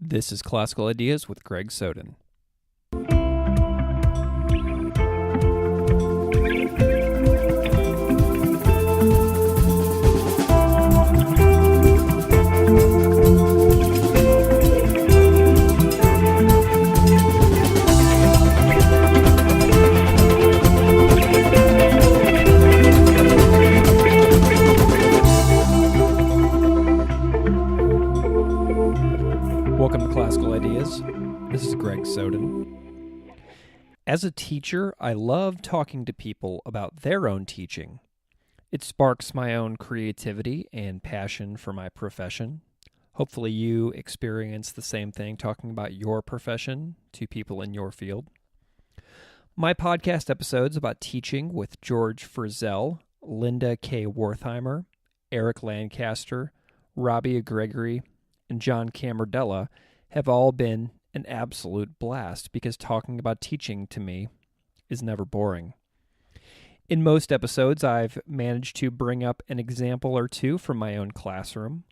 This is Classical Ideas with Greg Soden. Welcome to Classical Ideas. This is Greg Soden. As a teacher, I love talking to people about their own teaching. It sparks my own creativity and passion for my profession. Hopefully you experience the same thing talking about your profession to people in your field. My podcast episodes about teaching with George Frizzell, Linda K. Wertheimer, Eric Lancaster, Robbie Gregory, and John Camardella have all been an absolute blast because talking about teaching to me is never boring. In most episodes, I've managed to bring up an example or two from my own classroom.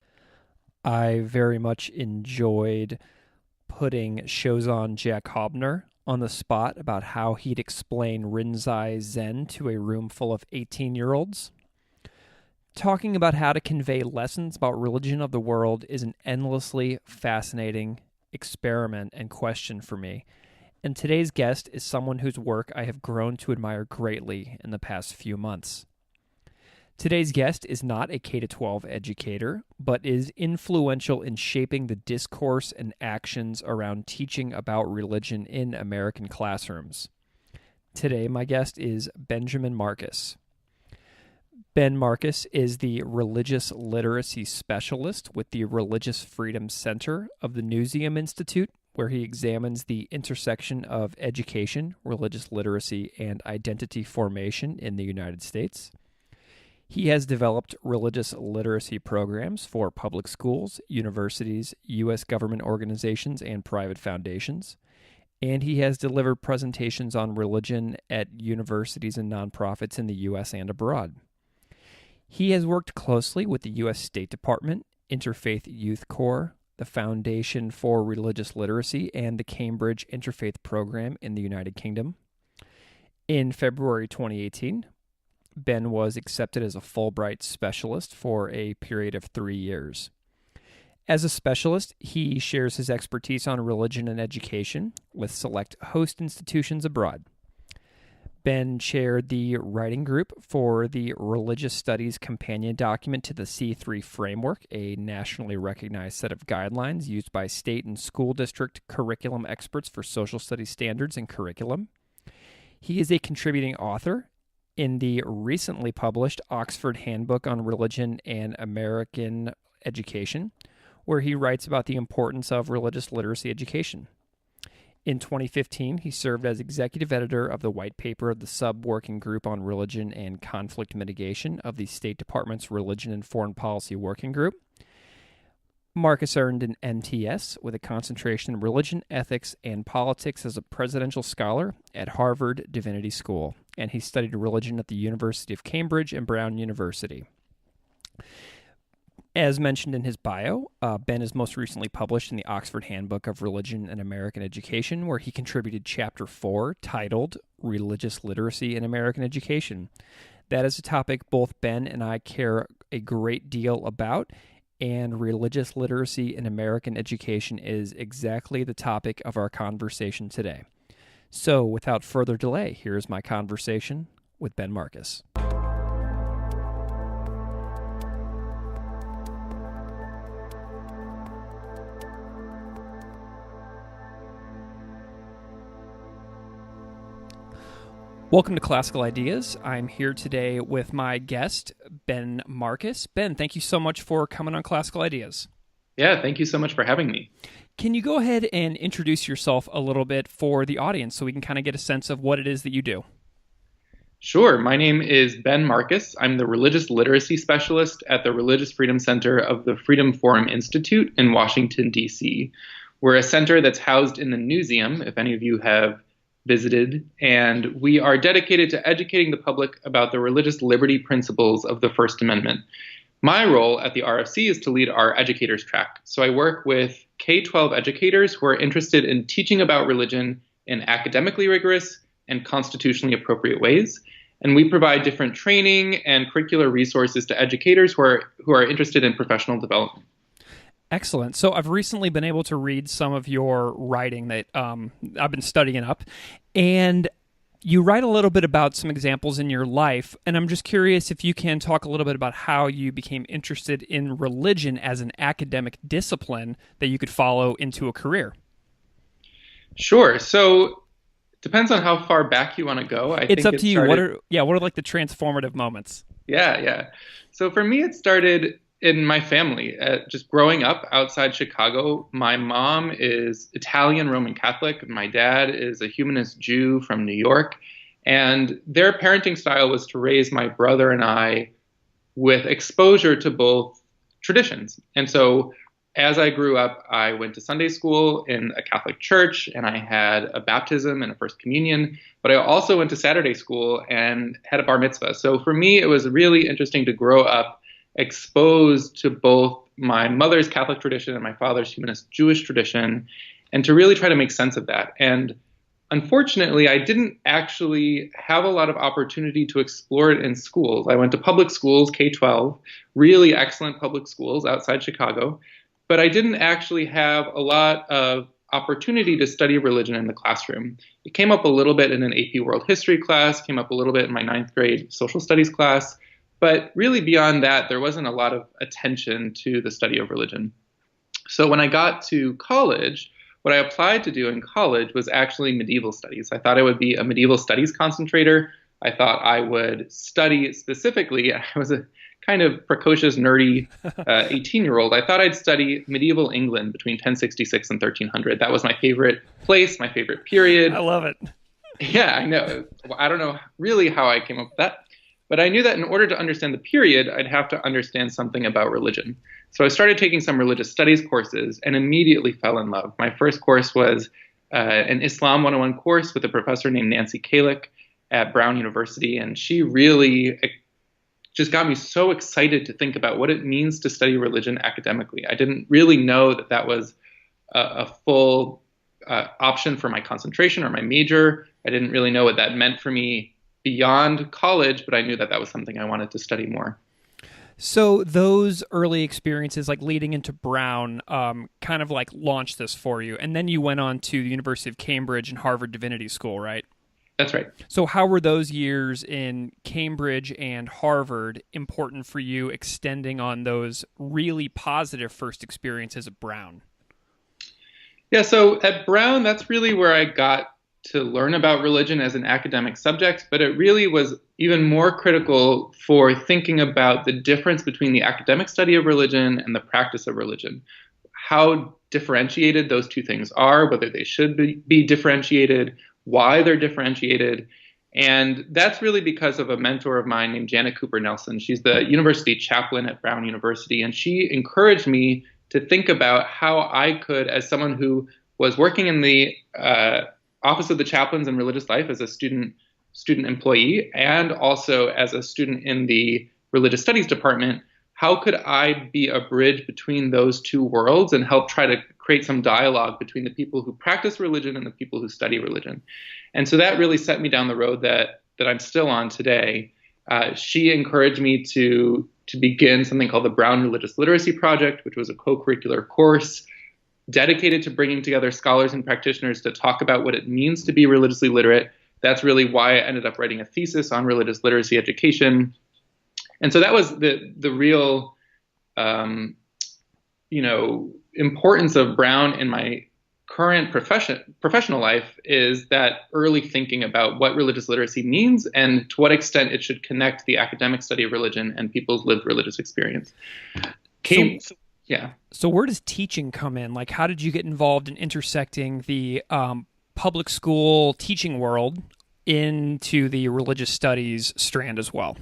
I very much enjoyed putting Shozan Jack Hobner on the spot about how he'd explain Rinzai Zen to a room full of 18-year-olds. Talking about how to convey lessons about religion of the world is an endlessly fascinating experiment and question for me. And today's guest is someone whose work I have grown to admire greatly in the past few months. Today's guest is not a K-12 educator, but is influential in shaping the discourse and actions around teaching about religion in American classrooms. Today, my guest is Benjamin Marcus. Ben Marcus is the Religious Literacy Specialist with the Religious Freedom Center of the Newseum Institute, where he examines the intersection of education, religious literacy, and identity formation in the United States. He has developed religious literacy programs for public schools, universities, U.S. government organizations, and private foundations. And he has delivered presentations on religion at universities and nonprofits in the U.S. and abroad. He has worked closely with the U.S. State Department, Interfaith Youth Core, the Foundation for Religious Literacy, and the Cambridge Interfaith Program in the United Kingdom. In February 2018, Ben was accepted as a Fulbright Specialist for a period of 3 years. As a specialist, he shares his expertise on religion and education with select host institutions abroad. Ben chaired the writing group for the Religious Studies Companion Document to the C3 Framework, a nationally recognized set of guidelines used by state and school district curriculum experts for social studies standards and curriculum. He is a contributing author in the recently published Oxford Handbook on Religion and American Education, where he writes about the importance of religious literacy education. In 2015, he served as executive editor of the white paper of the Sub-Working Group on Religion and Conflict Mitigation of the State Department's Religion and Foreign Policy Working Group. Marcus earned an MTS with a concentration in religion, ethics, and politics as a presidential scholar at Harvard Divinity School, and he studied religion at the University of Cambridge and Brown University. As mentioned in his bio, Ben is most recently published in the Oxford Handbook of Religion and American Education, where he contributed Chapter 4, titled Religious Literacy in American Education. That is a topic both Ben and I care a great deal about, and religious literacy in American education is exactly the topic of our conversation today. So, without further delay, here's my conversation with Ben Marcus. Welcome to Classical Ideas. I'm here today with my guest, Ben Marcus. Ben, thank you so much for coming on Classical Ideas. Yeah, thank you so much for having me. Can you go ahead and introduce yourself a little bit for the audience so we can kind of get a sense of what it is that you do? Sure. My name is Ben Marcus. I'm the Religious Literacy Specialist at the Religious Freedom Center of the Freedom Forum Institute in Washington, D.C. We're a center that's housed in the Newseum, if any of you have visited, and we are dedicated to educating the public about the religious liberty principles of the First Amendment. My role at the RFC is to lead our educators track. So I work with K-12 educators who are interested in teaching about religion in academically rigorous and constitutionally appropriate ways. And we provide different training and curricular resources to educators who are interested in professional development. Excellent. So I've recently been able to read some of your writing that I've been studying up, and you write a little bit about some examples in your life, and I'm just curious if you can talk a little bit about how you became interested in religion as an academic discipline that you could follow into a career. Sure. So depends on how far back you want to go. It's up to you. What are like the transformative moments? Yeah. So for me, it started in my family. Just growing up outside Chicago, my mom is Italian Roman Catholic. My dad is a humanist Jew from New York. And their parenting style was to raise my brother and I with exposure to both traditions. And so as I grew up, I went to Sunday school in a Catholic church, and I had a baptism and a first communion. But I also went to Saturday school and had a bar mitzvah. So for me, it was really interesting to grow up exposed to both my mother's Catholic tradition and my father's humanist Jewish tradition, and to really try to make sense of that. And unfortunately, I didn't actually have a lot of opportunity to explore it in schools. I went to public schools, K-12, really excellent public schools outside Chicago, but I didn't actually have a lot of opportunity to study religion in the classroom. It came up a little bit in an AP World History class, came up a little bit in my 9th grade social studies class, but really beyond that, there wasn't a lot of attention to the study of religion. So when I got to college, what I applied to do in college was actually medieval studies. I thought I would be a medieval studies concentrator. I thought I would study specifically, I was a kind of precocious, nerdy 18-year-old. I thought I'd study medieval England between 1066 and 1300. That was my favorite place, my favorite period. I love it. Yeah, I know. I don't know really how I came up with that. But I knew that in order to understand the period, I'd have to understand something about religion. So I started taking some religious studies courses and immediately fell in love. My first course was an Islam 101 course with a professor named Nancy Kalick at Brown University. And she really just got me so excited to think about what it means to study religion academically. I didn't really know that that was a full option for my concentration or my major. I didn't really know what that meant for me beyond college, but I knew that that was something I wanted to study more. So those early experiences, like leading into Brown, kind of like launched this for you. And then you went on to the University of Cambridge and Harvard Divinity School, right? That's right. So how were those years in Cambridge and Harvard important for you, extending on those really positive first experiences at Brown? Yeah, so at Brown, that's really where I got to learn about religion as an academic subject, but it really was even more critical for thinking about the difference between the academic study of religion and the practice of religion, how differentiated those two things are, whether they should be differentiated, why they're differentiated. And that's really because of a mentor of mine named Janet Cooper Nelson. She's the university chaplain at Brown University, and she encouraged me to think about how I could, as someone who was working in the Office of the Chaplains in Religious Life as a student employee, and also as a student in the Religious Studies department, how could I be a bridge between those two worlds and help try to create some dialogue between the people who practice religion and the people who study religion? And so that really set me down the road that I'm still on today. She encouraged me to begin something called the Brown Religious Literacy Project, which was a co-curricular course dedicated to bringing together scholars and practitioners to talk about what it means to be religiously literate. That's really why I ended up writing a thesis on religious literacy education. And so that was the real, importance of Brown in my current professional life, is that early thinking about what religious literacy means and to what extent it should connect the academic study of religion and people's lived religious experience. So where does teaching come in? Like, how did you get involved in intersecting the public school teaching world into the religious studies strand as well?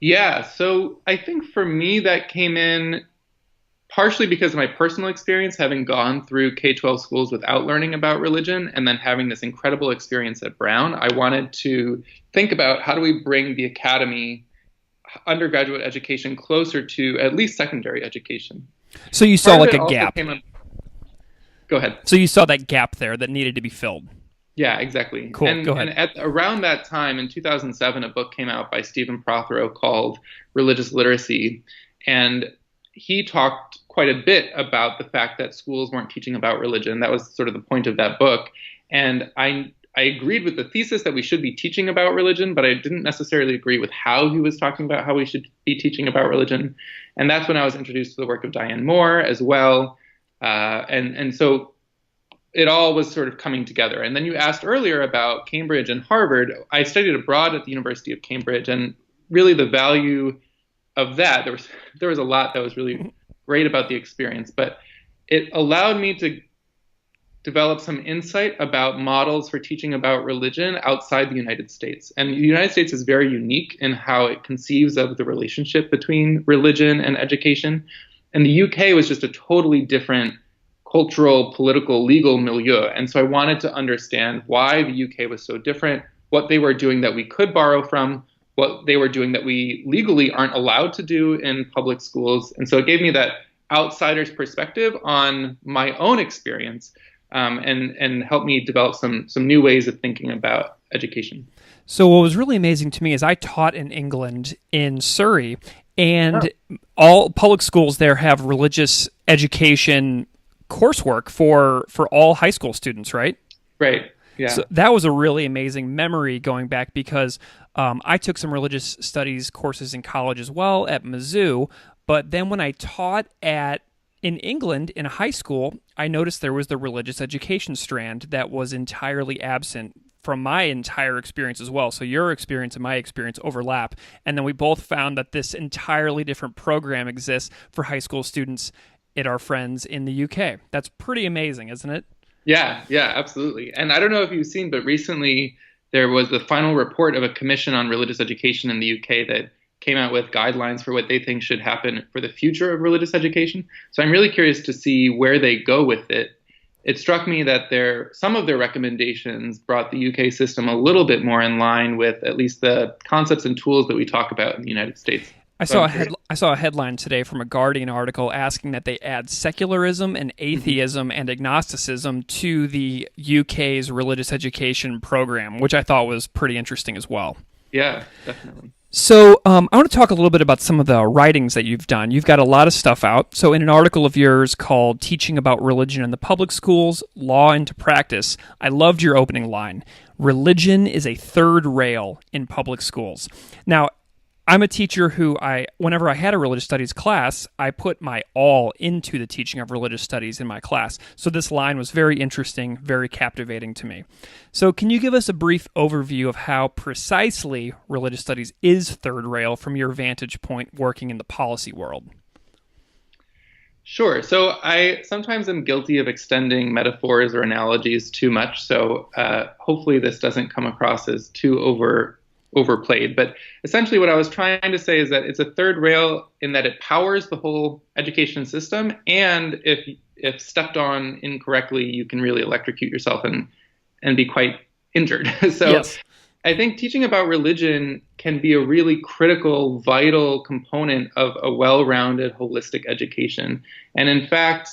Yeah, so I think for me that came in partially because of my personal experience, having gone through K-12 schools without learning about religion, and then having this incredible experience at Brown. I wanted to think about how do we bring the academy undergraduate education closer to at least secondary education. So you saw like a gap. Go ahead. So you saw that gap there that needed to be filled. Yeah, exactly. Cool. Go ahead. And around that time, in 2007, a book came out by Stephen Prothero called Religious Literacy. And he talked quite a bit about the fact that schools weren't teaching about religion. That was sort of the point of that book. And I agreed with the thesis that we should be teaching about religion, but I didn't necessarily agree with how he was talking about how we should be teaching about religion. And that's when I was introduced to the work of Diane Moore as well. And so it all was sort of coming together. And then you asked earlier about Cambridge and Harvard. I studied abroad at the University of Cambridge, and really the value of that, there was a lot that was really great about the experience, but it allowed me to develop some insight about models for teaching about religion outside the United States. And the United States is very unique in how it conceives of the relationship between religion and education. And the UK was just a totally different cultural, political, legal milieu. And so I wanted to understand why the UK was so different, what they were doing that we could borrow from, what they were doing that we legally aren't allowed to do in public schools. And so it gave me that outsider's perspective on my own experience, and helped me develop some new ways of thinking about education. So what was really amazing to me is I taught in England, in Surrey, and all public schools there have religious education coursework for all high school students, right? Right. Yeah. So that was a really amazing memory going back, because I took some religious studies courses in college as well at Mizzou, but then when I taught in England in high school, I noticed there was the religious education strand that was entirely absent from my entire experience as well. So your experience and my experience overlap. And then we both found that this entirely different program exists for high school students at our friends in the UK. That's pretty amazing, isn't it? Yeah, absolutely. And I don't know if you've seen, but recently there was the final report of a commission on religious education in the UK that came out with guidelines for what they think should happen for the future of religious education. So I'm really curious to see where they go with it. It struck me that some of their recommendations brought the UK system a little bit more in line with at least the concepts and tools that we talk about in the United States. I saw a headline today from a Guardian article asking that they add secularism and atheism and agnosticism to the UK's religious education program, which I thought was pretty interesting as well. Yeah, definitely. So I want to talk a little bit about some of the writings that you've done. You've got a lot of stuff out. So in an article of yours called Teaching About Religion in the Public Schools, Law into Practice, I loved your opening line. Religion is a third rail in public schools. Now, I'm a teacher who whenever I had a religious studies class, I put my all into the teaching of religious studies in my class. So this line was very interesting, very captivating to me. So can you give us a brief overview of how precisely religious studies is third rail from your vantage point working in the policy world? Sure. So I sometimes am guilty of extending metaphors or analogies too much. So hopefully this doesn't come across as too overplayed. But essentially what I was trying to say is that it's a third rail in that it powers the whole education system. And if stepped on incorrectly, you can really electrocute yourself and be quite injured. So yes. I think teaching about religion can be a really critical, vital component of a well-rounded, holistic education. And in fact,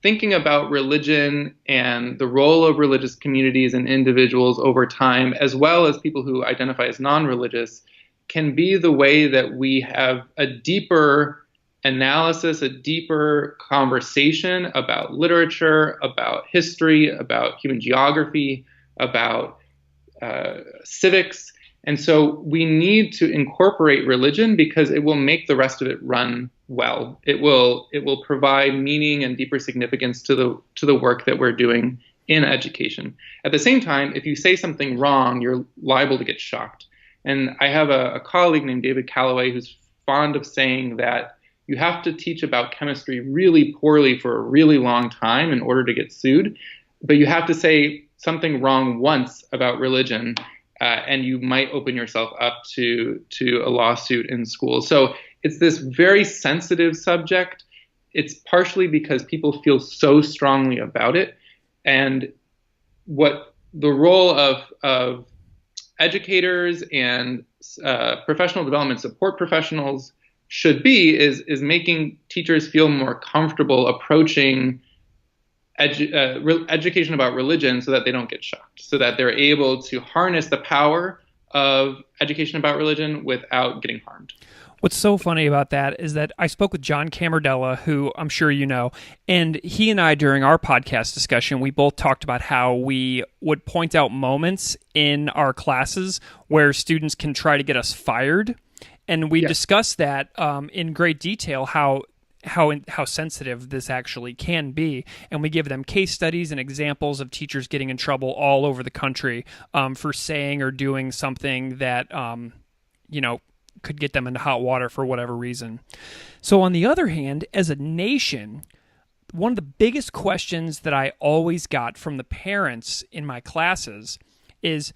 thinking about religion and the role of religious communities and individuals over time, as well as people who identify as non-religious, can be the way that we have a deeper analysis, a deeper conversation about literature, about history, about human geography, about civics. And so we need to incorporate religion because it will make the rest of it run well. It will provide meaning and deeper significance to the work that we're doing in education. At the same time, if you say something wrong, you're liable to get shocked. And I have a colleague named David Calloway who's fond of saying that you have to teach about chemistry really poorly for a really long time in order to get sued, but you have to say something wrong once about religion, and you might open yourself up to a lawsuit in school. So it's this very sensitive subject. It's partially because people feel so strongly about it. And what the role of educators and professional development support professionals should be is making teachers feel more comfortable approaching education about religion so that they don't get shocked, so that they're able to harness the power of education about religion without getting harmed. What's so funny about that is that I spoke with John Camardella, who I'm sure you know, and he and I, during our podcast discussion, we both talked about how we would point out moments in our classes where students can try to get us fired. And we discussed that in great detail, how sensitive this actually can be. And we give them case studies and examples of teachers getting in trouble all over the country for saying or doing something that, could get them into hot water for whatever reason. So on the other hand, as a nation, one of the biggest questions that I always got from the parents in my classes is,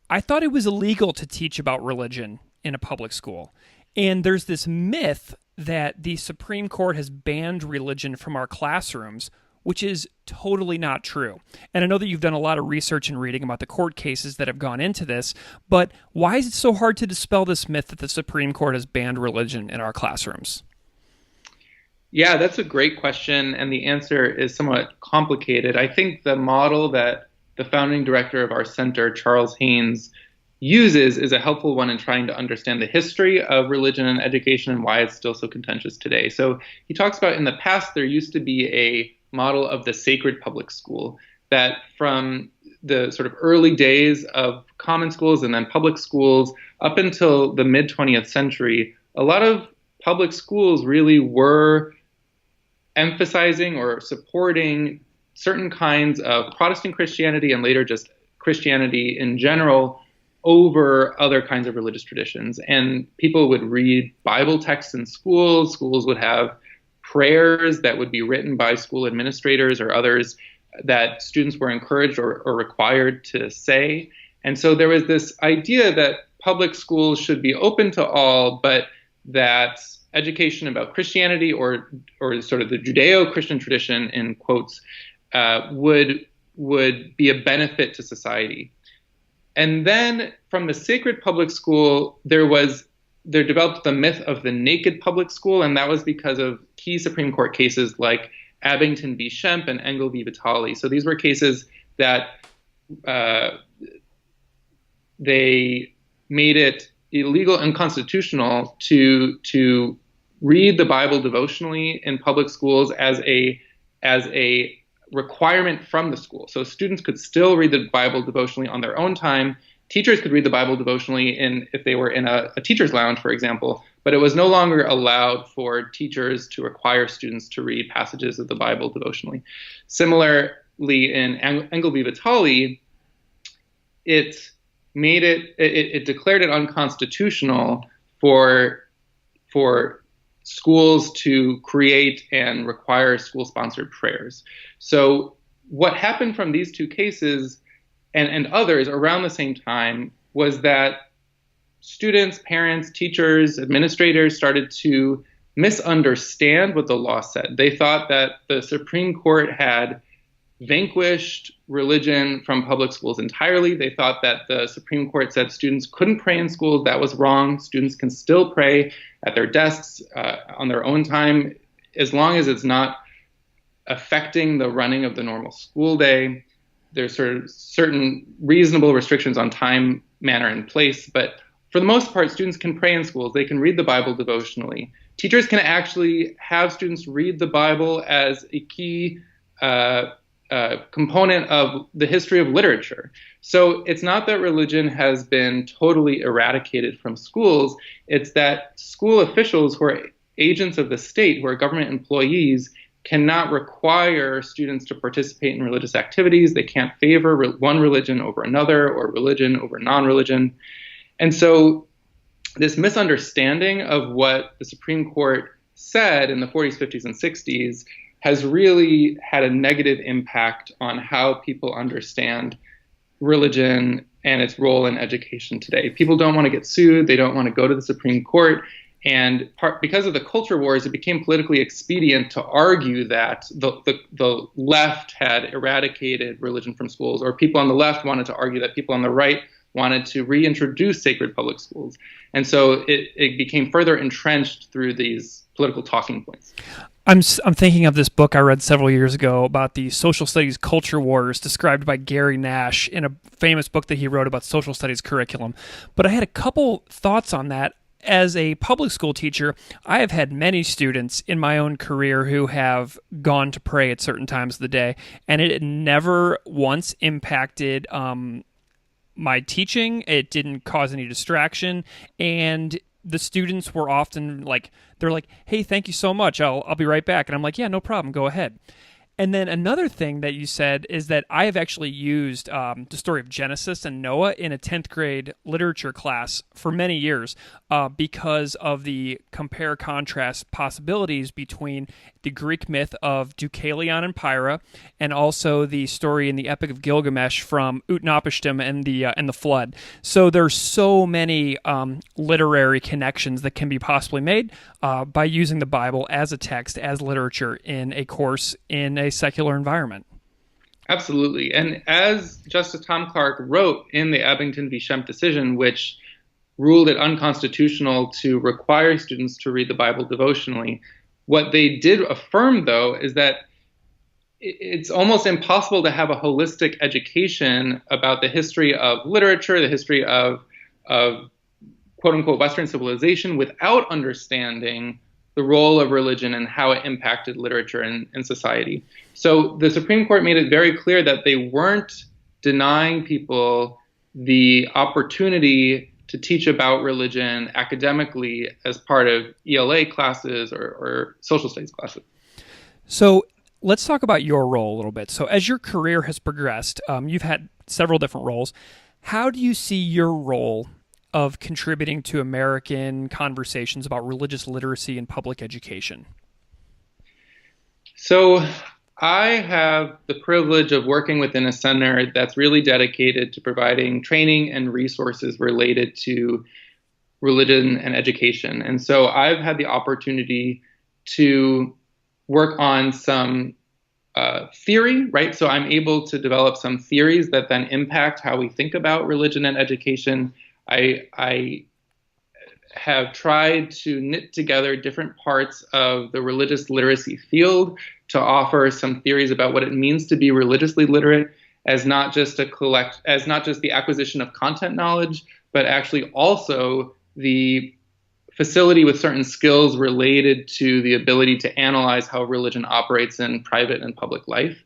I thought it was illegal to teach about religion in a public school. And there's this myth that the Supreme Court has banned religion from our classrooms, which is totally not true. And I know that you've done a lot of research and reading about the court cases that have gone into this, but why is it so hard to dispel this myth that the Supreme Court has banned religion in our classrooms? Yeah, that's a great question, and the answer is somewhat complicated. I think the model that the founding director of our center, Charles Haynes, uses is a helpful one in trying to understand the history of religion and education and why it's still so contentious today. So he talks about in the past there used to be a model of the sacred public school that from the sort of early days of common schools and then public schools up until the mid 20th century, a lot of public schools really were emphasizing or supporting certain kinds of Protestant Christianity and later just Christianity in general over other kinds of religious traditions. And people would read Bible texts in schools. Schools would have prayers that would be written by school administrators or others that students were encouraged or required to say. And so there was this idea that public schools should be open to all, but that education about Christianity or sort of the Judeo-Christian tradition, in quotes, would be a benefit to society. And then from the sacred public school, there developed the myth of the naked public school, and that was because of key Supreme Court cases like Abington v. Shemp and Engel v. Vitale. So these were cases that they made it illegal and unconstitutional to read the Bible devotionally in public schools as a requirement from the school. So students could still read the Bible devotionally on their own time. Teachers could read the Bible devotionally if they were in a teacher's lounge, for example, but it was no longer allowed for teachers to require students to read passages of the Bible devotionally. Similarly, in Engel v. Vitale, it declared it unconstitutional for schools to create and require school-sponsored prayers. So what happened from these two cases and others around the same time was that students, parents, teachers, administrators started to misunderstand what the law said. They thought that the Supreme Court had vanquished religion from public schools entirely. They thought that the Supreme Court said students couldn't pray in schools. That was wrong. Students can still pray at their desks on their own time, as long as it's not affecting the running of the normal school day. There's sort of certain reasonable restrictions on time, manner, and place, but for the most part, students can pray in schools. They can read the Bible devotionally. Teachers can actually have students read the Bible as a key component of the history of literature. So it's not that religion has been totally eradicated from schools. It's that school officials who are agents of the state, who are government employees, cannot require students to participate in religious activities. They can't favor one religion over another or religion over non-religion. And so this misunderstanding of what the Supreme Court said in the 40s, 50s, and 60s has really had a negative impact on how people understand religion and its role in education today. People don't want to get sued. They don't want to go to the Supreme Court. And because of the culture wars, it became politically expedient to argue that the left had eradicated religion from schools, or people on the left wanted to argue that people on the right wanted to reintroduce sacred public schools. And so it became further entrenched through these political talking points. I'm thinking of this book I read several years ago about the social studies culture wars described by Gary Nash in a famous book that he wrote about social studies curriculum. But I had a couple thoughts on that. As a public school teacher, I have had many students in my own career who have gone to pray at certain times of the day, and it never once impacted my teaching. It didn't cause any distraction, and the students were often they're like, "Hey, thank you so much. I'll be right back." And I'm like, "Yeah, no problem. Go ahead." And then another thing that you said is that I have actually used the story of Genesis and Noah in a 10th grade literature class for many years because of the compare-contrast possibilities between the Greek myth of Deucalion and Pyrrha and also the story in the Epic of Gilgamesh from Utnapishtim and the flood. So there's so many literary connections that can be possibly made by using the Bible as a text, as literature in a course in a secular environment. Absolutely. And as Justice Tom Clark wrote in the Abington v. Shemp decision, which ruled it unconstitutional to require students to read the Bible devotionally, what they did affirm, though, is that it's almost impossible to have a holistic education about the history of literature, the history of quote-unquote Western civilization, without understanding the role of religion and how it impacted literature and society. So the Supreme Court made it very clear that they weren't denying people the opportunity to teach about religion academically as part of ELA classes or social studies classes. So let's talk about your role a little bit. So as your career has progressed, you've had several different roles. How do you see your role of contributing to American conversations about religious literacy and public education? So I have the privilege of working within a center that's really dedicated to providing training and resources related to religion and education. And so I've had the opportunity to work on some theory, right? So I'm able to develop some theories that then impact how we think about religion and education. I have tried to knit together different parts of the religious literacy field to offer some theories about what it means to be religiously literate as not just the acquisition of content knowledge, but actually also the facility with certain skills related to the ability to analyze how religion operates in private and public life.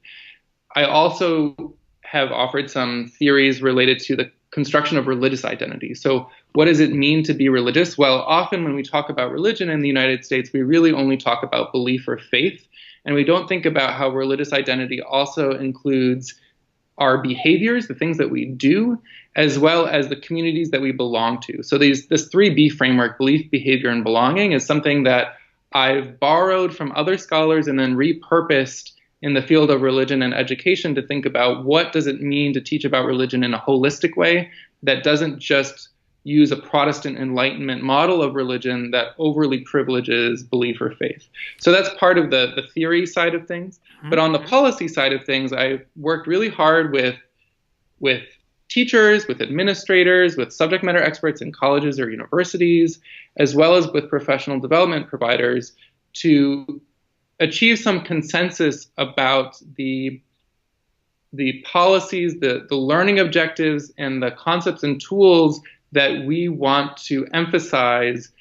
I also have offered some theories related to the construction of religious identity. So what does it mean to be religious? Well, often when we talk about religion in the United States, we really only talk about belief or faith, and we don't think about how religious identity also includes our behaviors, the things that we do, as well as the communities that we belong to. So this 3B framework, belief, behavior, and belonging, is something that I've borrowed from other scholars and then repurposed in the field of religion and education to think about what does it mean to teach about religion in a holistic way that doesn't just use a Protestant Enlightenment model of religion that overly privileges belief or faith. So that's part of the theory side of things. Mm-hmm. But on the policy side of things, I've worked really hard with teachers, with administrators, with subject matter experts in colleges or universities, as well as with professional development providers to achieve some consensus about the policies, the learning objectives, and the concepts and tools that we want to emphasize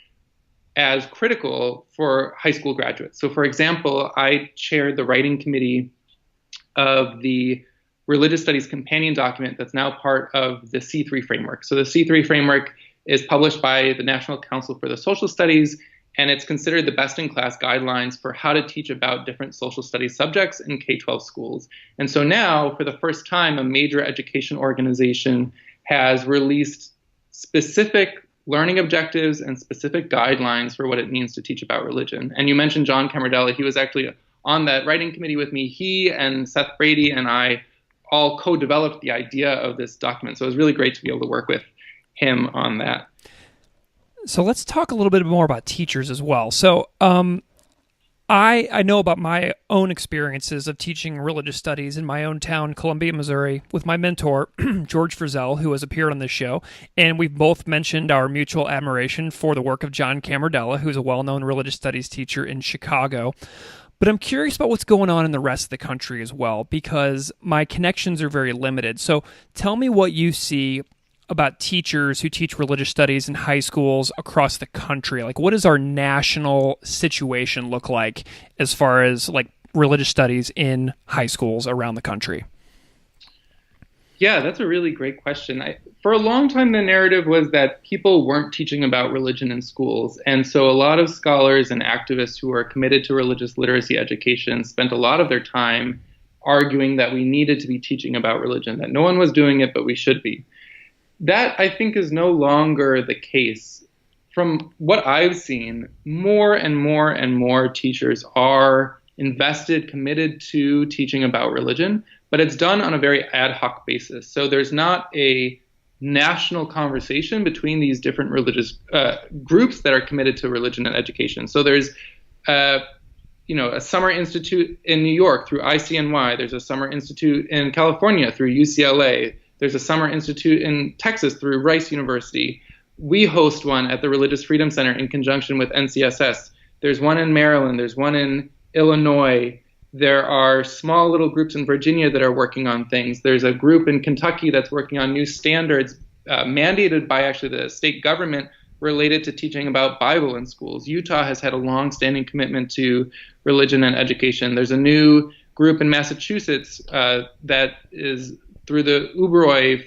as critical for high school graduates. So, for example, I chaired the writing committee of the Religious Studies Companion document that's now part of the C3 framework. So the C3 framework is published by the National Council for the Social Studies, and it's considered the best-in-class guidelines for how to teach about different social studies subjects in K-12 schools. And so now, for the first time, a major education organization has released specific learning objectives and specific guidelines for what it means to teach about religion. And you mentioned John Camardella. He was actually on that writing committee with me. He and Seth Brady and I all co-developed the idea of this document. So it was really great to be able to work with him on that. So let's talk a little bit more about teachers as well. So I know about my own experiences of teaching religious studies in my own town, Columbia, Missouri, with my mentor, George Frizzell, who has appeared on this show. And we've both mentioned our mutual admiration for the work of John Camardella, who's a well-known religious studies teacher in Chicago. But I'm curious about what's going on in the rest of the country as well, because my connections are very limited. So tell me what you see about teachers who teach religious studies in high schools across the country. Like, what does our national situation look like as far as like religious studies in high schools around the country? Yeah, that's a really great question. For a long time, the narrative was that people weren't teaching about religion in schools. And so a lot of scholars and activists who are committed to religious literacy education spent a lot of their time arguing that we needed to be teaching about religion, that no one was doing it, but we should be. That, I think, is no longer the case. From what I've seen, more and more and more teachers are invested, committed to teaching about religion, but it's done on a very ad hoc basis. So there's not a national conversation between these different religious groups that are committed to religion and education. So there's a summer institute in New York through ICNY. There's a summer institute in California through UCLA. There's a summer institute in Texas through Rice University. We host one at the Religious Freedom Center in conjunction with NCSS. There's one in Maryland. There's one in Illinois. There are small little groups in Virginia that are working on things. There's a group in Kentucky that's working on new standards mandated by actually the state government related to teaching about Bible in schools. Utah has had a long-standing commitment to religion and education. There's a new group in Massachusetts that is through the Uberoi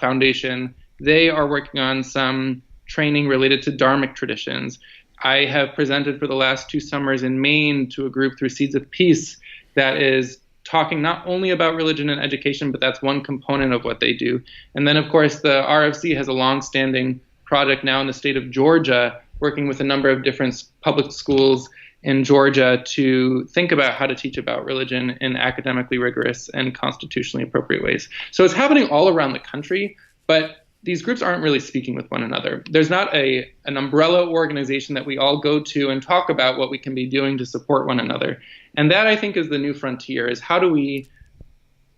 Foundation. They are working on some training related to Dharmic traditions. I have presented for the last 2 summers in Maine to a group through Seeds of Peace that is talking not only about religion and education, but that's one component of what they do. And then, of course, the RFC has a long-standing project now in the state of Georgia, working with a number of different public schools in Georgia to think about how to teach about religion in academically rigorous and constitutionally appropriate ways. So it's happening all around the country, but these groups aren't really speaking with one another. There's not an umbrella organization that we all go to and talk about what we can be doing to support one another. And that, I think, is the new frontier, is how do we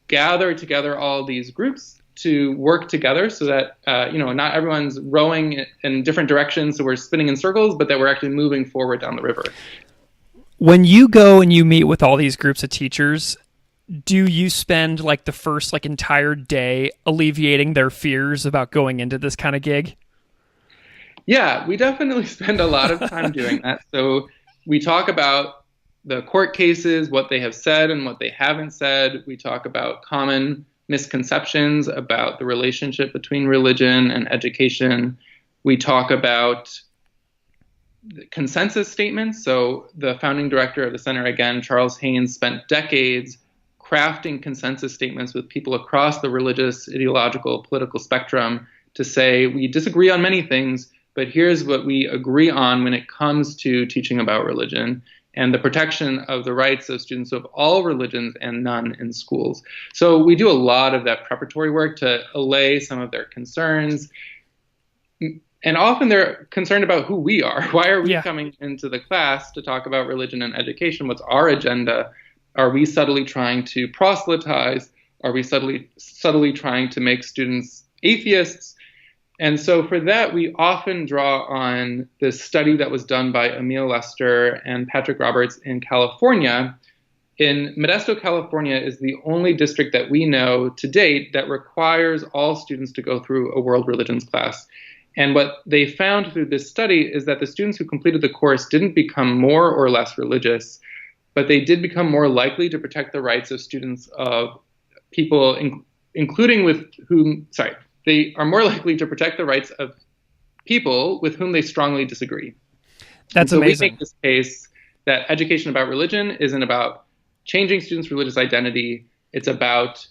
gather together all these groups to work together so that, not everyone's rowing in different directions, so we're spinning in circles, but that we're actually moving forward down the river. When you go and you meet with all these groups of teachers, do you spend like the first entire day alleviating their fears about going into this kind of gig? Yeah, we definitely spend a lot of time doing that. So we talk about the court cases, what they have said and what they haven't said. We talk about common misconceptions about the relationship between religion and education. We talk about consensus statements. So the founding director of the center, again, Charles Haynes, spent decades crafting consensus statements with people across the religious, ideological, political spectrum to say, we disagree on many things, but here's what we agree on when it comes to teaching about religion and the protection of the rights of students of all religions and none in schools. So we do a lot of that preparatory work to allay some of their concerns. And often they're concerned about who we are. Why are we coming into the class to talk about religion and education? What's our agenda? Are we subtly trying to proselytize? Are we subtly trying to make students atheists? And so for that, we often draw on this study that was done by Emil Lester and Patrick Roberts in California. In Modesto, California is the only district that we know to date that requires all students to go through a world religions class. And what they found through this study is that the students who completed the course didn't become more or less religious, but they did become more likely to protect the rights of students of people, including with whom, they are more likely to protect the rights of people with whom they strongly disagree. That's amazing. We make this case that education about religion isn't about changing students' religious identity. It's about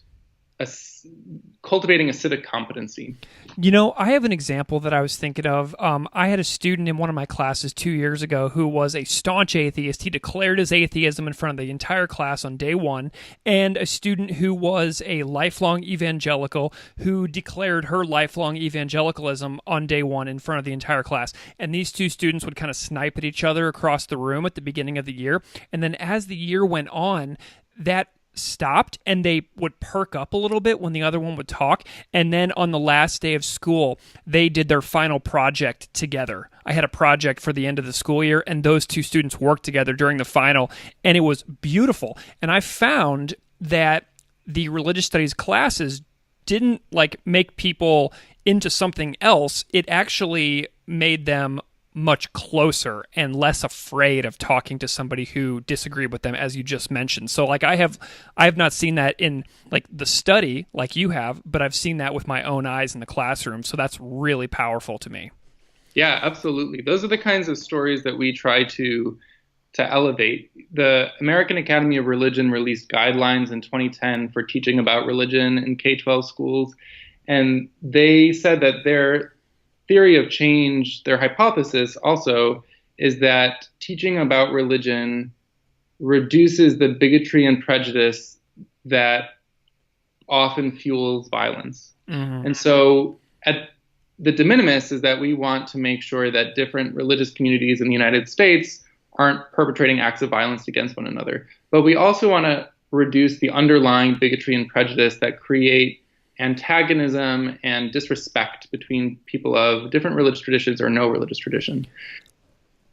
cultivating a civic competency. You know, I have an example that I was thinking of. I had a student in one of my classes 2 years ago who was a staunch atheist. He declared his atheism in front of the entire class on day one, and a student who was a lifelong evangelical who declared her lifelong evangelicalism on day one in front of the entire class. And these two students would kind of snipe at each other across the room at the beginning of the year. And then as the year went on, that stopped and they would perk up a little bit when the other one would talk. And then on the last day of school, they did their final project together. I had a project for the end of the school year, and those two students worked together during the final, and it was beautiful. And I found that the religious studies classes didn't like make people into something else. It actually made them much closer and less afraid of talking to somebody who disagreed with them, as you just mentioned. So like I have not seen that in like the study like you have, but I've seen that with my own eyes in the classroom. So that's really powerful to me. Yeah, absolutely. Those are the kinds of stories that we try to elevate. The American Academy of Religion released guidelines in 2010 for teaching about religion in K-12 schools. And they said that their theory of change, their hypothesis also, is that teaching about religion reduces the bigotry and prejudice that often fuels violence. Mm-hmm. And so at the de minimis is that we want to make sure that different religious communities in the United States aren't perpetrating acts of violence against one another. But we also want to reduce the underlying bigotry and prejudice that create antagonism and disrespect between people of different religious traditions or no religious tradition.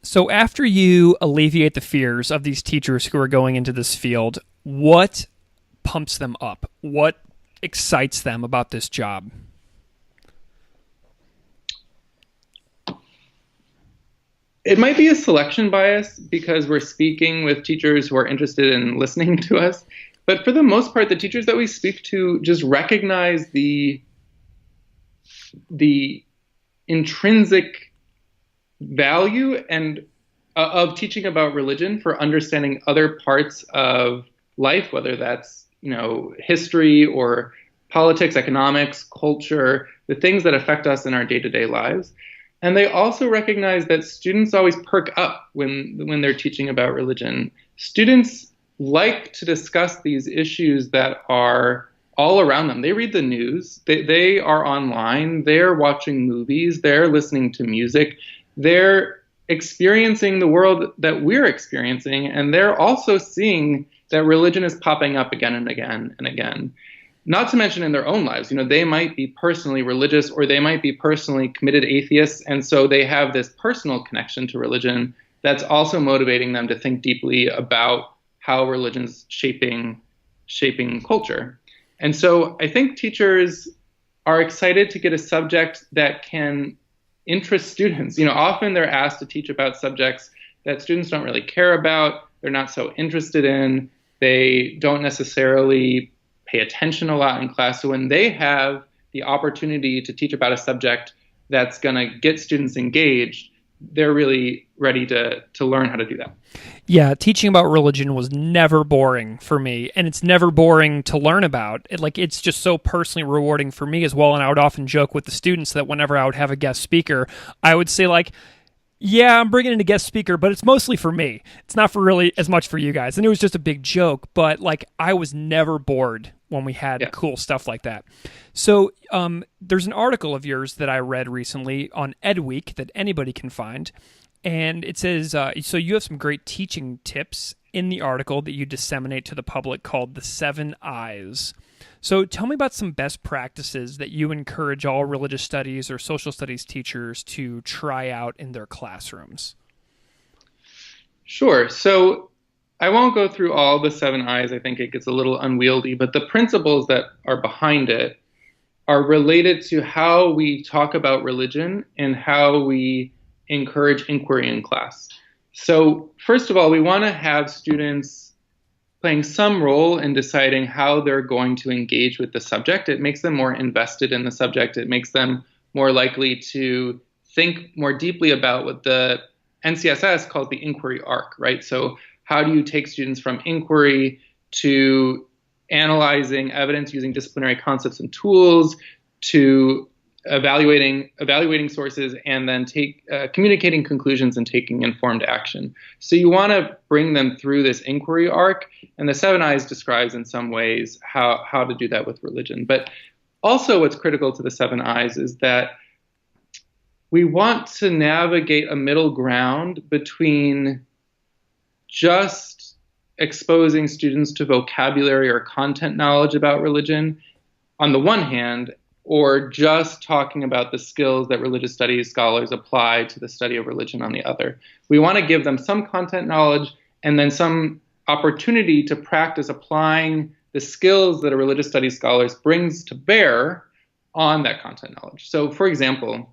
So after you alleviate the fears of these teachers who are going into this field, what pumps them up? What excites them about this job? It might be a selection bias because we're speaking with teachers who are interested in listening to us. But for the most part, the teachers that we speak to just recognize the intrinsic value and of teaching about religion for understanding other parts of life, whether that's, history or politics, economics, culture, the things that affect us in our day-to-day lives. And they also recognize that students always perk up when they're teaching about religion. Students like to discuss these issues that are all around them. They read the news, they are online, they're watching movies, they're listening to music, they're experiencing the world that we're experiencing, and they're also seeing that religion is popping up again and again and again. Not to mention in their own lives, they might be personally religious or they might be personally committed atheists, and so they have this personal connection to religion that's also motivating them to think deeply about how religion's shaping culture. And so I think teachers are excited to get a subject that can interest students. Often they're asked to teach about subjects that students don't really care about, they're not so interested in, they don't necessarily pay attention a lot in class. So when they have the opportunity to teach about a subject that's going to get students engaged, they're really ready to learn how to do that. Yeah, teaching about religion was never boring for me, and it's never boring to learn about. It's just so personally rewarding for me as well, and I would often joke with the students that whenever I would have a guest speaker, I would say yeah, I'm bringing in a guest speaker, but it's mostly for me. It's not for really as much for you guys. And it was just a big joke, but I was never bored when we had cool stuff like that. So there's an article of yours that I read recently on Ed Week that anybody can find. And it says, so you have some great teaching tips in the article that you disseminate to the public called The 7 Eyes. So tell me about some best practices that you encourage all religious studies or social studies teachers to try out in their classrooms. Sure. So I won't go through all the 7 Eyes. I think it gets a little unwieldy, but the principles that are behind it are related to how we talk about religion and how we encourage inquiry in class. So first of all, we want to have students playing some role in deciding how they're going to engage with the subject. It makes them more invested in the subject. It makes them more likely to think more deeply about what the NCSS calls the inquiry arc, right? So how do you take students from inquiry to analyzing evidence using disciplinary concepts and tools, to evaluating sources, and then communicating conclusions and taking informed action. So you want to bring them through this inquiry arc, and the 7 Eyes describes in some ways how to do that with religion. But also what's critical to the 7 Eyes is that we want to navigate a middle ground between just exposing students to vocabulary or content knowledge about religion on the one hand, or just talking about the skills that religious studies scholars apply to the study of religion on the other. We want to give them some content knowledge and then some opportunity to practice applying the skills that a religious studies scholar brings to bear on that content knowledge. So, for example,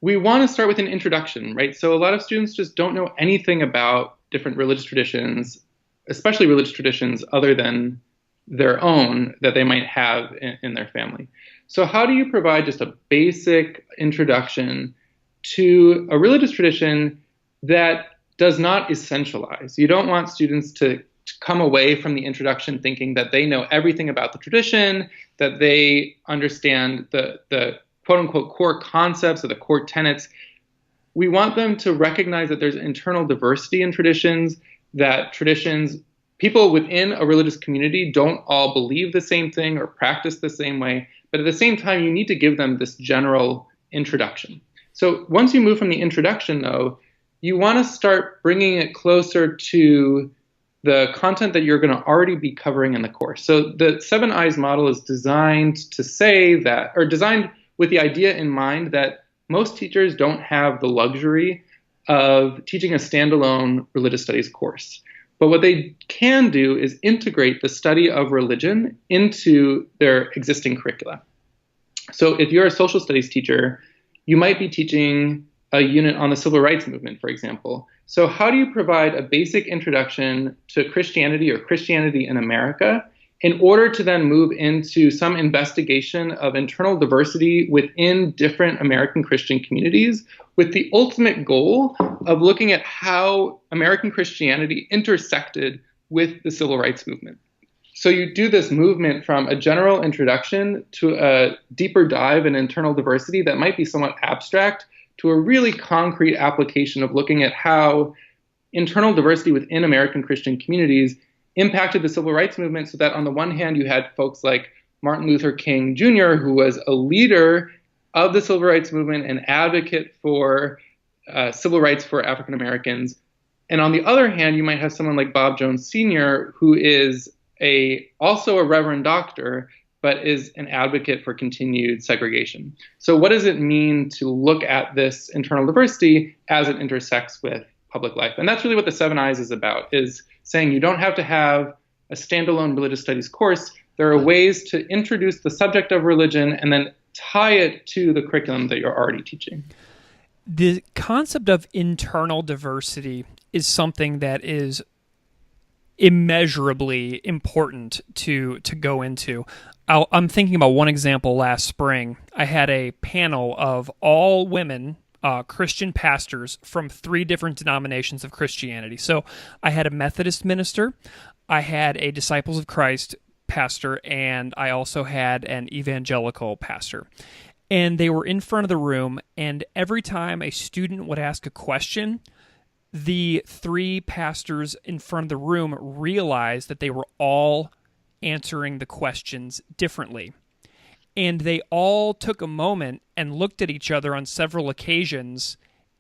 we want to start with an introduction, right? So a lot of students just don't know anything about different religious traditions, especially religious traditions other than their own that they might have in their family. So how do you provide just a basic introduction to a religious tradition that does not essentialize? You don't want students to come away from the introduction thinking that they know everything about the tradition, that they understand the quote-unquote core concepts or the core tenets. We want them to recognize that there's internal diversity in traditions, that people within a religious community don't all believe the same thing or practice the same way, but at the same time, you need to give them this general introduction. So once you move from the introduction, though, you want to start bringing it closer to the content that you're going to already be covering in the course. So the 7 Eyes model is designed to say that, or designed with the idea in mind that most teachers don't have the luxury of teaching a standalone religious studies course. But what they can do is integrate the study of religion into their existing curricula. So if you're a social studies teacher, you might be teaching a unit on the civil rights movement, for example. So how do you provide a basic introduction to Christianity or Christianity in America in order to then move into some investigation of internal diversity within different American Christian communities, with the ultimate goal of looking at how American Christianity intersected with the civil rights movement? So you do this movement from a general introduction to a deeper dive in internal diversity that might be somewhat abstract to a really concrete application of looking at how internal diversity within American Christian communities impacted the civil rights movement, so that on the one hand, you had folks like Martin Luther King Jr., who was a leader of the civil rights movement, an advocate for civil rights for African Americans. And on the other hand, you might have someone like Bob Jones Sr., who is also a Reverend Doctor, but is an advocate for continued segregation. So what does it mean to look at this internal diversity as it intersects with public life? And that's really what the 7 Eyes is about, is saying you don't have to have a standalone religious studies course. There are ways to introduce the subject of religion and then tie it to the curriculum that you're already teaching. The concept of internal diversity is something that is immeasurably important to go into. I'm thinking about one example last spring. I had a panel of all women Christian pastors from 3 different denominations of Christianity. So I had a Methodist minister, I had a Disciples of Christ pastor, and I also had an evangelical pastor. And they were in front of the room, and every time a student would ask a question, the 3 pastors in front of the room realized that they were all answering the questions differently. And they all took a moment and looked at each other on several occasions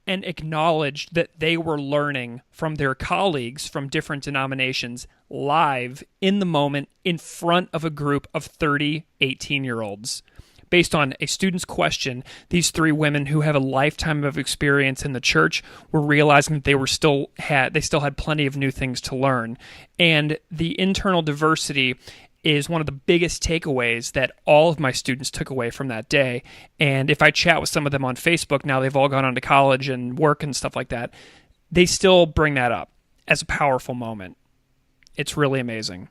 and acknowledged that they were learning from their colleagues from different denominations live in the moment in front of a group of 30 18-year-olds. Based on a student's question, these 3 women who have a lifetime of experience in the church were realizing that they still had plenty of new things to learn. And the internal diversity is one of the biggest takeaways that all of my students took away from that day. And if I chat with some of them on Facebook, now they've all gone on to college and work and stuff like that, they still bring that up as a powerful moment. It's really amazing.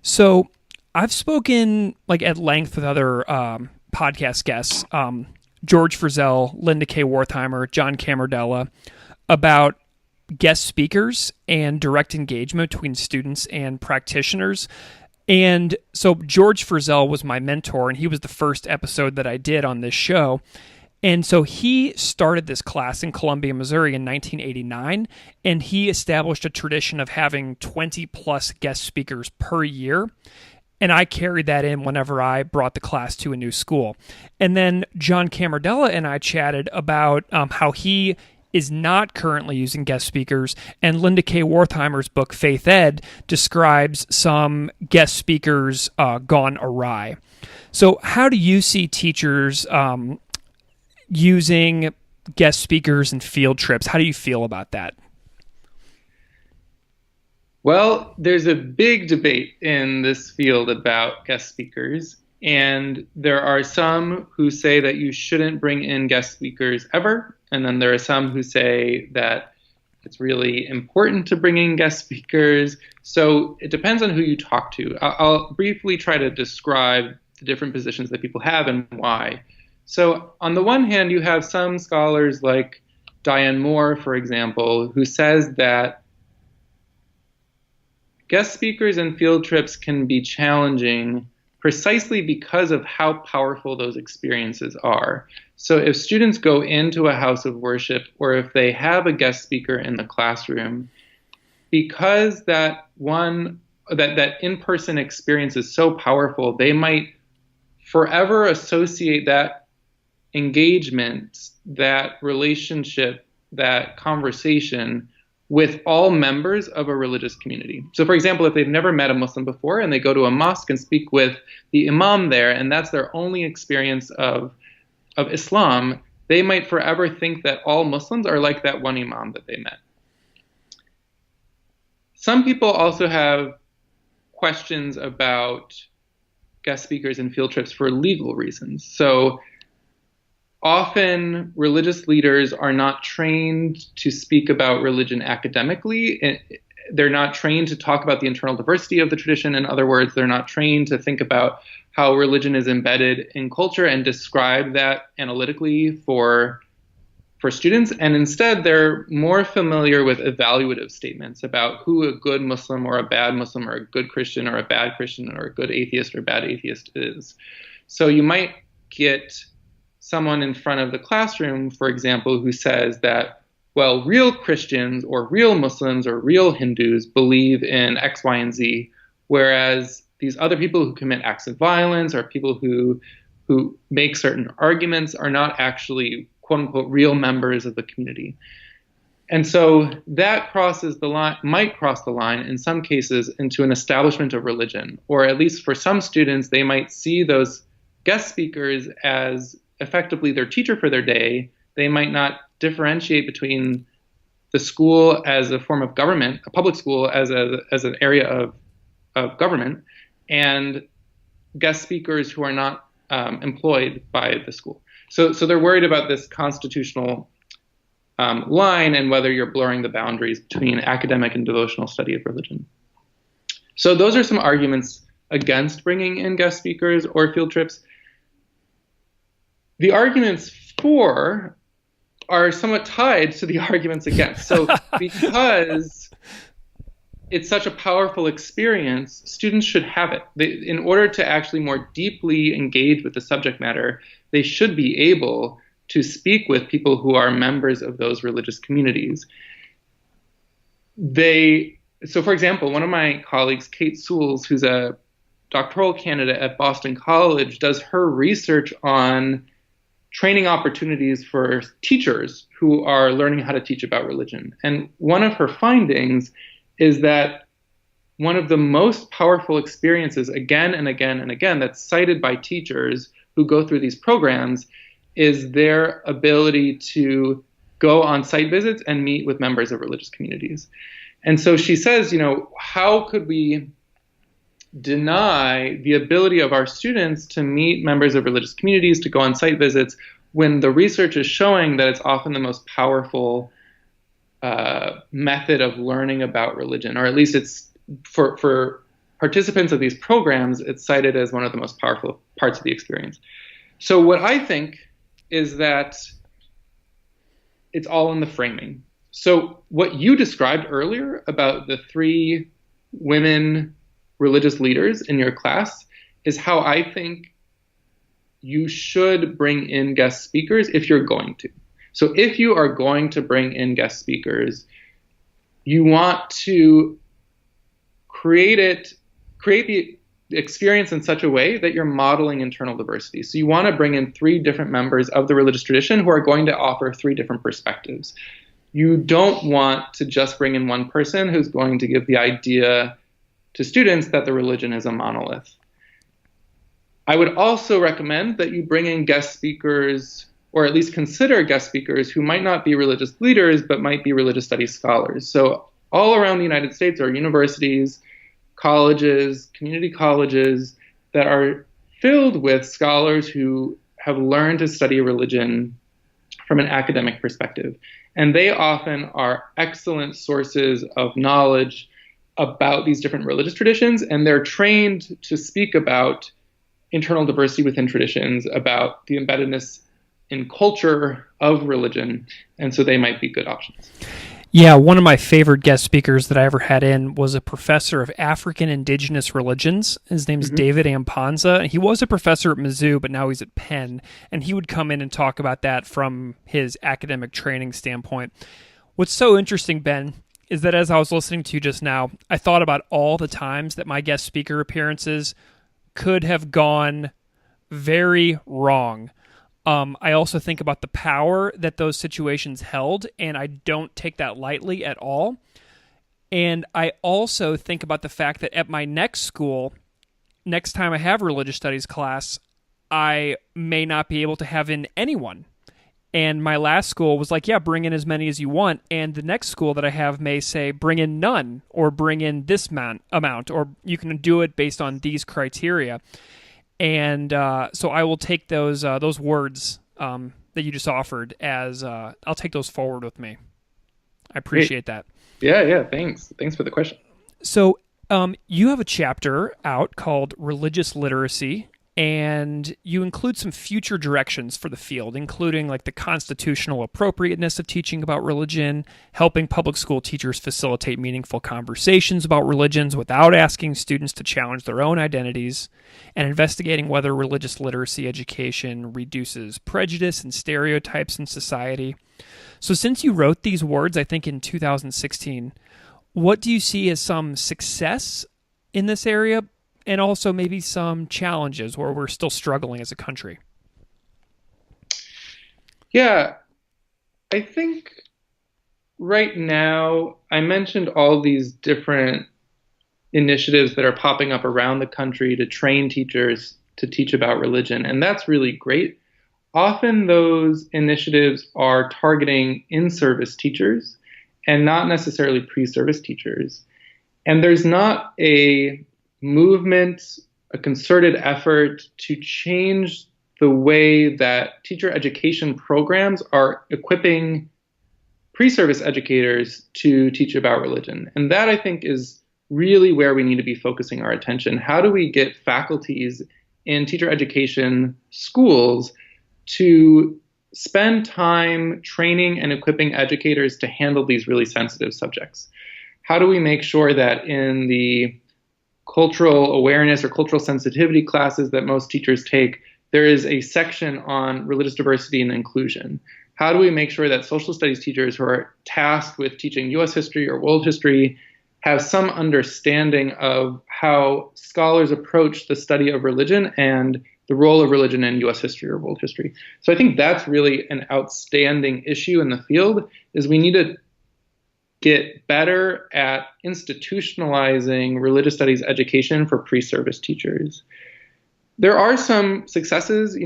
So I've spoken at length with other podcast guests, George Frizzell, Linda K. Wertheimer, John Camardella, about guest speakers and direct engagement between students and practitioners. And so George Frizzell was my mentor, and he was the first episode that I did on this show. And so he started this class in Columbia, Missouri in 1989, and he established a tradition of having 20 plus guest speakers per year. And I carried that in whenever I brought the class to a new school. And then John Camardella and I chatted about how he is not currently using guest speakers, and Linda K. Wertheimer's book, Faith Ed, describes some guest speakers gone awry. So how do you see teachers using guest speakers and field trips? How do you feel about that? Well, there's a big debate in this field about guest speakers, and there are some who say that you shouldn't bring in guest speakers ever, and then there are some who say that it's really important to bring in guest speakers. So it depends on who you talk to. I'll briefly try to describe the different positions that people have and why. So on the one hand, you have some scholars like Diane Moore, for example, who says that guest speakers and field trips can be challenging precisely because of how powerful those experiences are. So if students go into a house of worship, or if they have a guest speaker in the classroom, because that in-person experience is so powerful, they might forever associate that engagement, that relationship, that conversation with all members of a religious community. So for example, if they've never met a Muslim before and they go to a mosque and speak with the imam there, and that's their only experience of Islam, they might forever think that all Muslims are like that one imam that they met. Some people also have questions about guest speakers and field trips for legal reasons. So often religious leaders are not trained to speak about religion academically. They're not trained to talk about the internal diversity of the tradition. In other words, they're not trained to think about how religion is embedded in culture and describe that analytically for students. And instead, they're more familiar with evaluative statements about who a good Muslim or a bad Muslim or a good Christian or a bad Christian or a good atheist or bad atheist is. So you might get someone in front of the classroom, for example, who says that, well, real Christians or real Muslims or real Hindus believe in X, Y, and Z, whereas these other people who commit acts of violence or people who make certain arguments are not actually, quote unquote, real members of the community. And so that crosses the line, might cross the line in some cases into an establishment of religion, or at least for some students, they might see those guest speakers as effectively their teacher for their day. They might not differentiate between the school as a form of government, a public school as an area of government, and guest speakers who are not employed by the school. So they're worried about this constitutional line and whether you're blurring the boundaries between academic and devotional study of religion. So those are some arguments against bringing in guest speakers or field trips. The arguments for are somewhat tied to the arguments against. So because it's such a powerful experience, students should have it. In order to actually more deeply engage with the subject matter, they should be able to speak with people who are members of those religious communities. So for example, one of my colleagues, Kate Sewells, who's a doctoral candidate at Boston College, does her research on training opportunities for teachers who are learning how to teach about religion. And one of her findings is that one of the most powerful experiences again and again and again that's cited by teachers who go through these programs is their ability to go on site visits and meet with members of religious communities. And so she says, how could we deny the ability of our students to meet members of religious communities, to go on site visits, when the research is showing that it's often the most powerful method of learning about religion, or at least it's for participants of these programs, it's cited as one of the most powerful parts of the experience. So what I think is that it's all in the framing. So what you described earlier about the three women religious leaders in your class is how I think you should bring in guest speakers if you're going to. So if you are going to bring in guest speakers, you want to create the experience in such a way that you're modeling internal diversity. So you want to bring in three different members of the religious tradition who are going to offer three different perspectives. You don't want to just bring in one person who's going to give the idea to students that the religion is a monolith. I would also recommend that you bring in guest speakers, or at least consider guest speakers who might not be religious leaders, but might be religious studies scholars. So all around the United States are universities, colleges, community colleges that are filled with scholars who have learned to study religion from an academic perspective. And they often are excellent sources of knowledge about these different religious traditions, and they're trained to speak about internal diversity within traditions, about the embeddedness in culture of religion, and so they might be good options. Yeah, one of my favorite guest speakers that I ever had in was a professor of African indigenous religions. His name's David Ampanza. He was a professor at Mizzou, but now he's at Penn, and he would come in and talk about that from his academic training standpoint. What's so interesting, Ben, is that as I was listening to you just now, I thought about all the times that my guest speaker appearances could have gone very wrong. I also think about the power that those situations held, and I don't take that lightly at all. And I also think about the fact that at my next school, next time I have a religious studies class, I may not be able to have in anyone. And my last school was like, yeah, bring in as many as you want. And the next school that I have may say, bring in none, or bring in this amount, or you can do it based on these criteria. And so I will take those words that you just offered as I'll take those forward with me. I appreciate that. Yeah. Thanks for the question. So you have a chapter out called Religious Literacy, and you include some future directions for the field, including like the constitutional appropriateness of teaching about religion, helping public school teachers facilitate meaningful conversations about religions without asking students to challenge their own identities, and investigating whether religious literacy education reduces prejudice and stereotypes in society. So since you wrote these words, I think in 2016, what do you see as some success in this area, and also maybe some challenges where we're still struggling as a country? Yeah, I think right now, I mentioned all these different initiatives that are popping up around the country to train teachers to teach about religion, and that's really great. Often those initiatives are targeting in-service teachers and not necessarily pre-service teachers. And there's not a movement, a concerted effort to change the way that teacher education programs are equipping pre-service educators to teach about religion. And that, I think, is really where we need to be focusing our attention. How do we get faculties in teacher education schools to spend time training and equipping educators to handle these really sensitive subjects? How do we make sure that in the cultural awareness or cultural sensitivity classes that most teachers take, there is a section on religious diversity and inclusion? How do we make sure that social studies teachers who are tasked with teaching U.S. history or world history have some understanding of how scholars approach the study of religion and the role of religion in U.S. history or world history? So I think that's really an outstanding issue in the field, is we need to get better at institutionalizing religious studies education for pre-service teachers. There are some successes.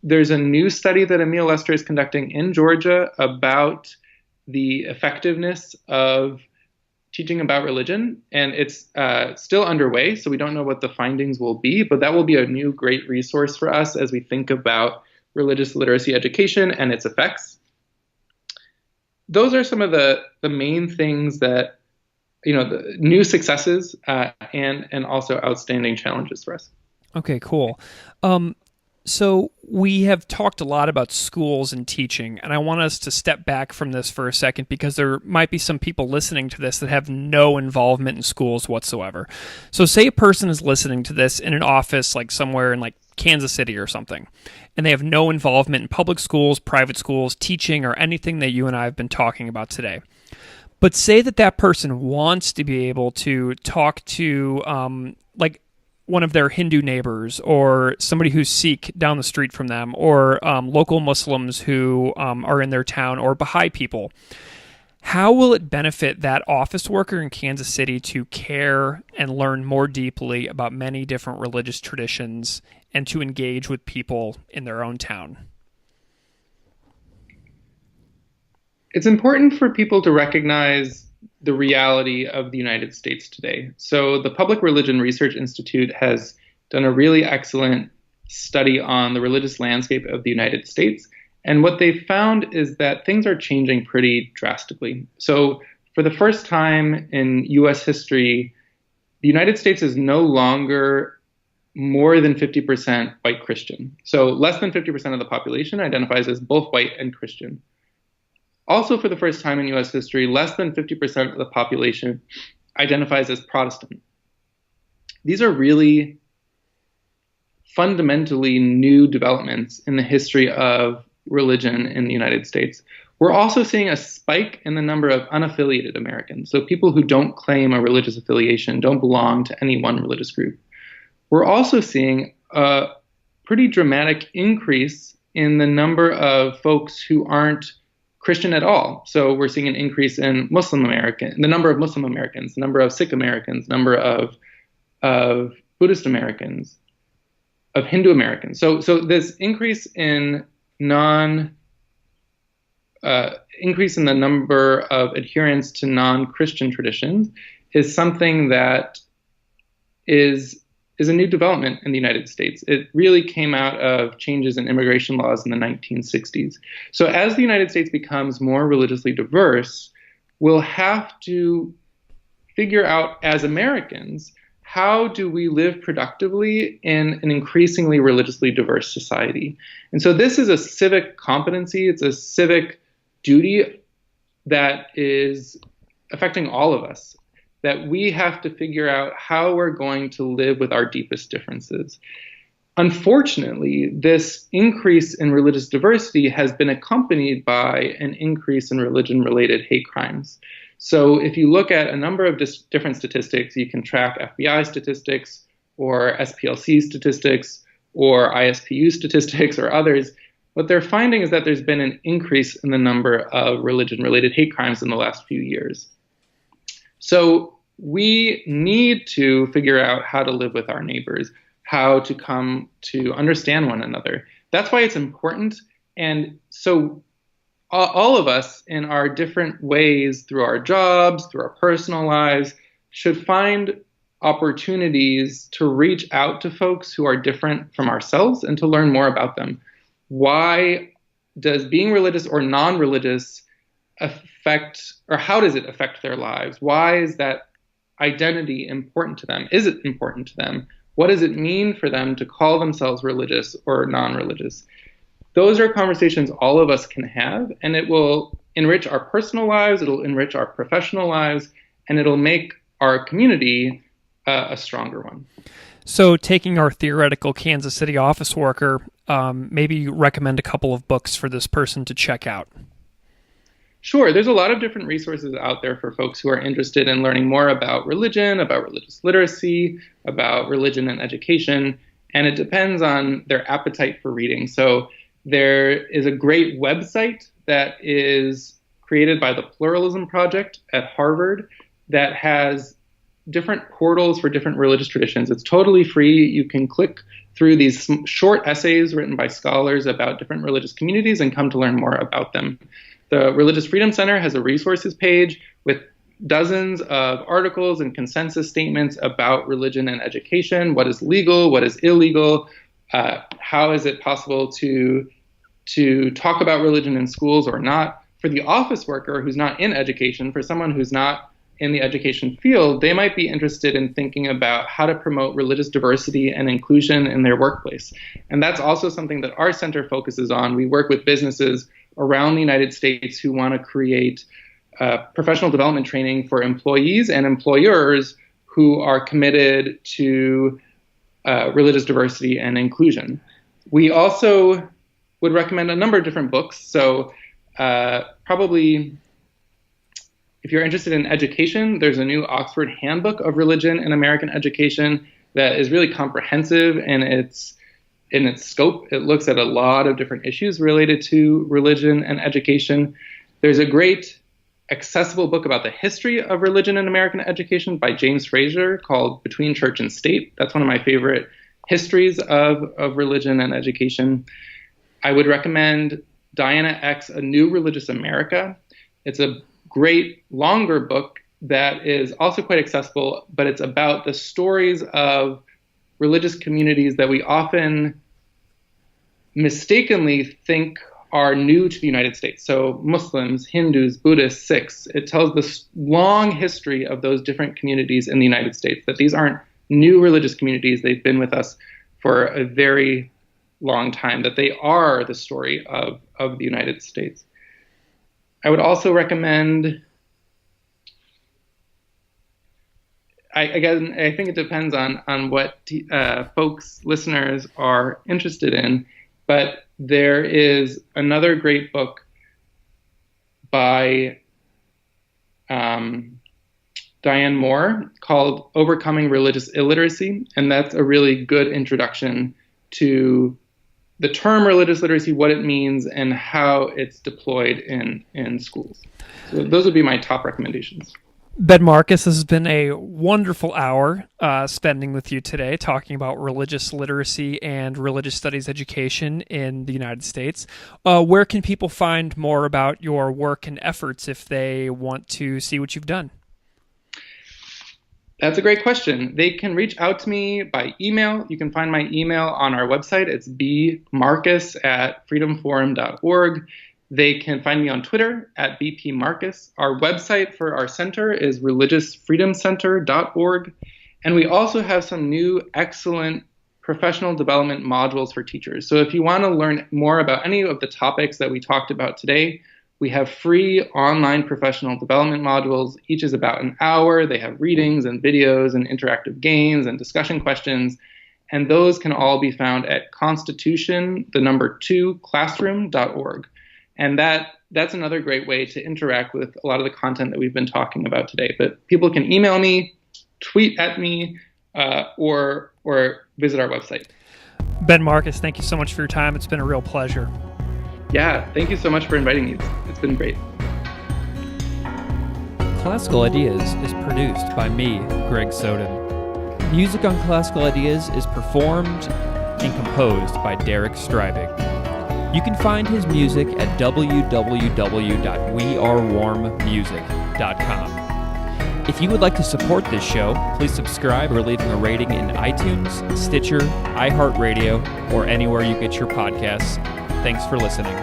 There's a new study that Emil Lester is conducting in Georgia about the effectiveness of teaching about religion, and it's still underway, so we don't know what the findings will be, but that will be a new great resource for us as we think about religious literacy education and its effects. Those are some of the main things that, the new successes and also outstanding challenges for us. Okay, cool. So we have talked a lot about schools and teaching, and I want us to step back from this for a second because there might be some people listening to this that have no involvement in schools whatsoever. So say a person is listening to this in an office like somewhere in like Kansas City or something, and they have no involvement in public schools, private schools, teaching, or anything that you and I have been talking about today. But say that that person wants to be able to talk to like one of their Hindu neighbors or somebody who's Sikh down the street from them or local Muslims who are in their town or Baha'i people. How will it benefit that office worker in Kansas City to care and learn more deeply about many different religious traditions and to engage with people in their own town? It's important for people to recognize the reality of the United States today. So the Public Religion Research Institute has done a really excellent study on the religious landscape of the United States. And what they found is that things are changing pretty drastically. So for the first time in U.S. history, the United States is no longer more than 50% white Christian. So less than 50% of the population identifies as both white and Christian. Also, for the first time in U.S. history, less than 50% of the population identifies as Protestant. These are really fundamentally new developments in the history of religion in the United States. We're also seeing a spike in the number of unaffiliated Americans, so people who don't claim a religious affiliation, don't belong to any one religious group. We're also seeing a pretty dramatic increase in the number of folks who aren't Christian at all. So we're seeing an increase in the number of Muslim Americans, the number of Sikh Americans, number of Buddhist Americans, of Hindu Americans. So this increase in the number of adherents to non-Christian traditions is something that is a new development in the United States. It really came out of changes in immigration laws in the 1960s. So as the United States becomes more religiously diverse, we'll have to figure out as Americans, how do we live productively in an increasingly religiously diverse society? And so this is a civic competency. It's a civic duty that is affecting all of us, that we have to figure out how we're going to live with our deepest differences. Unfortunately, this increase in religious diversity has been accompanied by an increase in religion-related hate crimes. So if you look at a number of different statistics, you can track FBI statistics or SPLC statistics or ISPU statistics or others. What they're finding is that there's been an increase in the number of religion-related hate crimes in the last few years. So we need to figure out how to live with our neighbors, how to come to understand one another. That's why it's important. And so all of us in our different ways, through our jobs, through our personal lives, should find opportunities to reach out to folks who are different from ourselves and to learn more about them. Why does being religious or non-religious affect, or how does it affect their lives? Why is that identity important to them? Is it important to them? What does it mean for them to call themselves religious or non-religious? Those are conversations all of us can have, and it will enrich our personal lives, it'll enrich our professional lives, and it'll make our community a stronger one. So taking our theoretical Kansas City office worker, maybe recommend a couple of books for this person to check out. Sure. There's a lot of different resources out there for folks who are interested in learning more about religion, about religious literacy, about religion and education, and it depends on their appetite for reading. So there is a great website that is created by the Pluralism Project at Harvard that has different portals for different religious traditions. It's totally free. You can click through these short essays written by scholars about different religious communities and come to learn more about them. The Religious Freedom Center has a resources page with dozens of articles and consensus statements about religion and education, what is legal, what is illegal, how is it possible to talk about religion in schools or not. For the office worker who's not in education, for someone who's not in the education field, they might be interested in thinking about how to promote religious diversity and inclusion in their workplace. And that's also something that our center focuses on. We work with businesses around the United States who want to create professional development training for employees and employers who are committed to religious diversity and inclusion. We also would recommend a number of different books. So probably, if you're interested in education, there's a new Oxford Handbook of Religion and American Education that is really comprehensive in its scope. It looks at a lot of different issues related to religion and education. There's a great accessible book about the history of religion and American education by James Fraser called Between Church and State. That's one of my favorite histories of religion and education. I would recommend Diana Eck's A New Religious America. It's a great longer book that is also quite accessible, but it's about the stories of religious communities that we often mistakenly think are new to the United States. So Muslims, Hindus, Buddhists, Sikhs. It tells the long history of those different communities in the United States, that these aren't new religious communities. They've been with us for a very long time, that they are the story of the United States. I would also recommend, I think it depends on what folks, listeners are interested in, but there is another great book by Diane Moore called Overcoming Religious Illiteracy, and that's a really good introduction to the term religious literacy, what it means, and how it's deployed in schools. So those would be my top recommendations. Ben Marcus, this has been a wonderful hour spending with you today, talking about religious literacy and religious studies education in the United States. Where can people find more about your work and efforts if they want to see what you've done? That's a great question. They can reach out to me by email. You can find my email on our website. It's bmarcus@freedomforum.org. They can find me on Twitter at bpmarcus. Our website for our center is religiousfreedomcenter.org. And we also have some new excellent professional development modules for teachers. So if you want to learn more about any of the topics that we talked about today, we have free online professional development modules. Each is about an hour. They have readings and videos and interactive games and discussion questions. And those can all be found at constitution2classroom.org. And that's another great way to interact with a lot of the content that we've been talking about today. But people can email me, tweet at me, or visit our website. Ben Marcus, thank you so much for your time. It's been a real pleasure. Yeah, thank you so much for inviting me. It's been great. Classical Ideas is produced by me, Greg Soden. Music on Classical Ideas is performed and composed by Derek Strybig. You can find his music at www.wearewarmmusic.com. If you would like to support this show, please subscribe or leaving a rating in iTunes, Stitcher, iHeartRadio, or anywhere you get your podcasts. Thanks for listening.